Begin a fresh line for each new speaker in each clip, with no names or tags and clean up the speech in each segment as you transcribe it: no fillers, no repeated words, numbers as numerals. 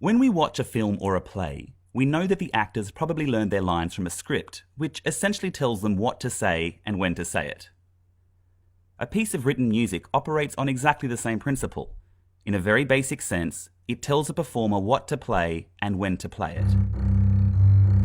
When we watch a film or a play, we know that the actors probably learned their lines from a script, which essentially tells them what to say and when to say it. A piece of written music operates on exactly the same principle. In a very basic sense, it tells a performer what to play and when to play it.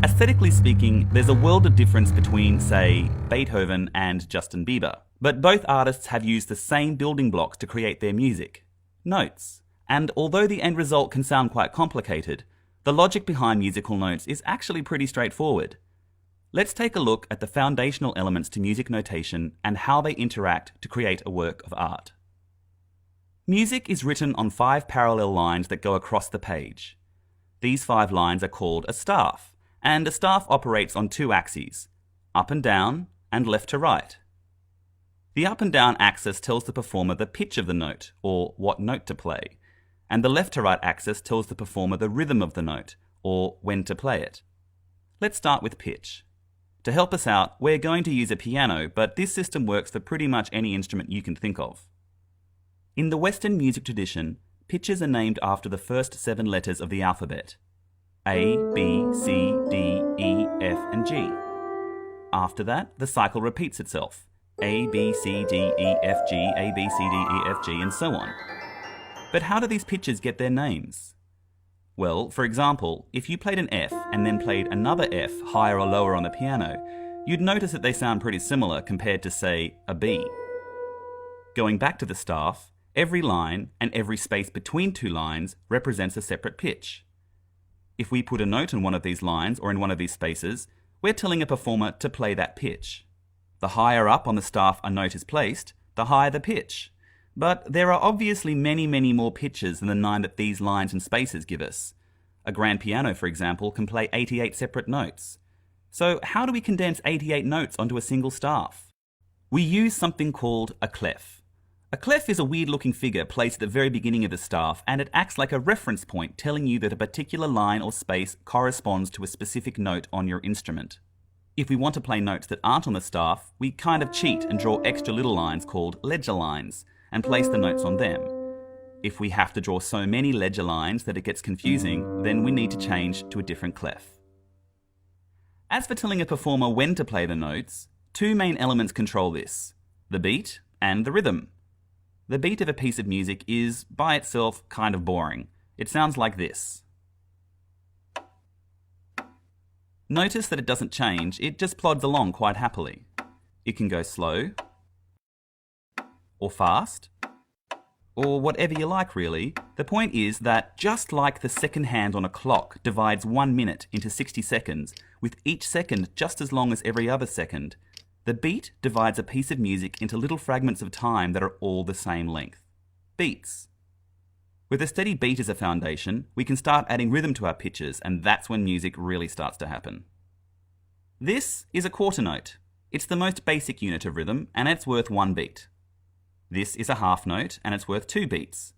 Aesthetically speaking, there's a world of difference between, say, Beethoven and Justin Bieber. But both artists have used the same building blocks to create their music: notes. And although the end result can sound quite complicated, the logic behind musical notes is actually pretty straightforward. Let's take a look at the foundational elements to music notation and how they interact to create a work of art. Music is written on 5 parallel lines that go across the page. These 5 lines are called a staff, and a staff operates on 2 axes, up and down and left to right. The up and down axis tells the performer the pitch of the note, or what note to play, and the left to right axis tells the performer the rhythm of the note, or when to play it. Let's start with pitch. To help us out, we're going to use a piano, but this system works for pretty much any instrument you can think of. In the Western music tradition, pitches are named after the first 7 letters of the alphabet: A, B, C, D, E, F, and G. After that, the cycle repeats itself: A, B, C, D, E, F, G, A, B, C, D, E, F, G, and so on. But how do these pitches get their names? Well, for example, if you played an F and then played another F higher or lower on the piano, you'd notice that they sound pretty similar compared to, say, a B. Going back to the staff, every line and every space between 2 lines represents a separate pitch. If we put a note on one of these lines or in one of these spaces, we're telling a performer to play that pitch. The higher up on the staff a note is placed, the higher the pitch. But there are obviously many more pitches than the 9 that these lines and spaces give us. A grand piano, for example, can play 88 separate notes. So how do we condense 88 notes onto a single staff? We use something called a clef. A clef is a weird-looking figure placed at the very beginning of the staff, and it acts like a reference point telling you that a particular line or space corresponds to a specific note on your instrument. If we want to play notes that aren't on the staff, we kind of cheat and draw extra little lines called ledger lines and place the notes on them. If we have to draw so many ledger lines that it gets confusing, then we need to change to a different clef. As for telling a performer when to play the notes, 2 main elements control this: the beat and the rhythm. The beat of a piece of music is, by itself, kind of boring. It sounds like this. Notice that it doesn't change, it just plods along quite happily. It can go slow, or fast, or whatever you like really. The point is that just like the second hand on a clock divides 1 minute into 60 seconds, with each second just as long as every other second, the beat divides a piece of music into little fragments of time that are all the same length. Beats. With a steady beat as a foundation, we can start adding rhythm to our pitches, and that's when music really starts to happen. This is a quarter note. It's the most basic unit of rhythm, and it's worth 1 beat. This is a half note, and it's worth 2 beats.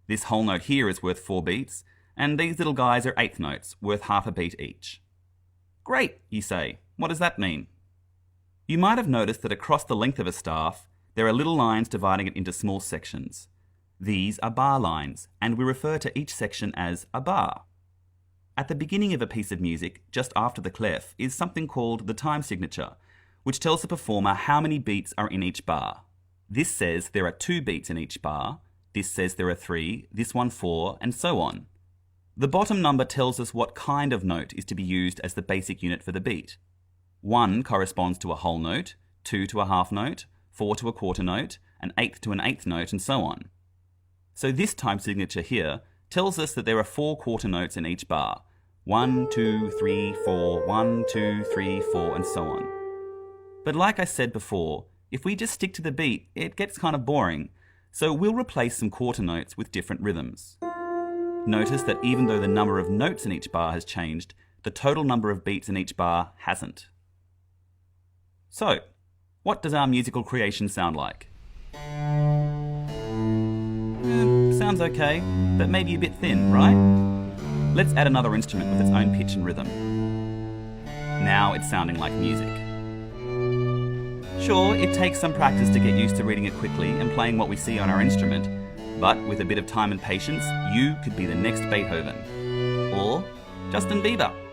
This whole note here is worth 4 beats, and these little guys are 1/8 notes, worth half a beat each. Great, you say. What does that mean? You might have noticed that across the length of a staff, there are little lines dividing it into small sections. These are bar lines, and we refer to each section as a bar. At the beginning of a piece of music, just after the clef, is something called the time signature, which tells the performer how many beats are in each bar. This says there are 2 beats in each bar, this says there are 3, this one 4, and so on. The bottom number tells us what kind of note is to be used as the basic unit for the beat. 1 corresponds to a whole note, 2 to a half note, 4 to a quarter note, an 1/8 to an 1/8 note, and so on. So this time signature here tells us that there are 4 quarter notes in each bar. 1, 2, 3, 4, 1, 2, 3, 4, and so on. But like I said before, if we just stick to the beat, it gets kind of boring, so we'll replace some quarter notes with different rhythms. Notice that even though the number of notes in each bar has changed, the total number of beats in each bar hasn't. So, what does our musical creation sound like? Sounds okay, but maybe a bit thin, right? Let's add another instrument with its own pitch and rhythm. Now it's sounding like music. Sure, it takes some practice to get used to reading it quickly and playing what we see on our instrument, But with a bit of time and patience, you could be the next Beethoven. Or Justin Bieber.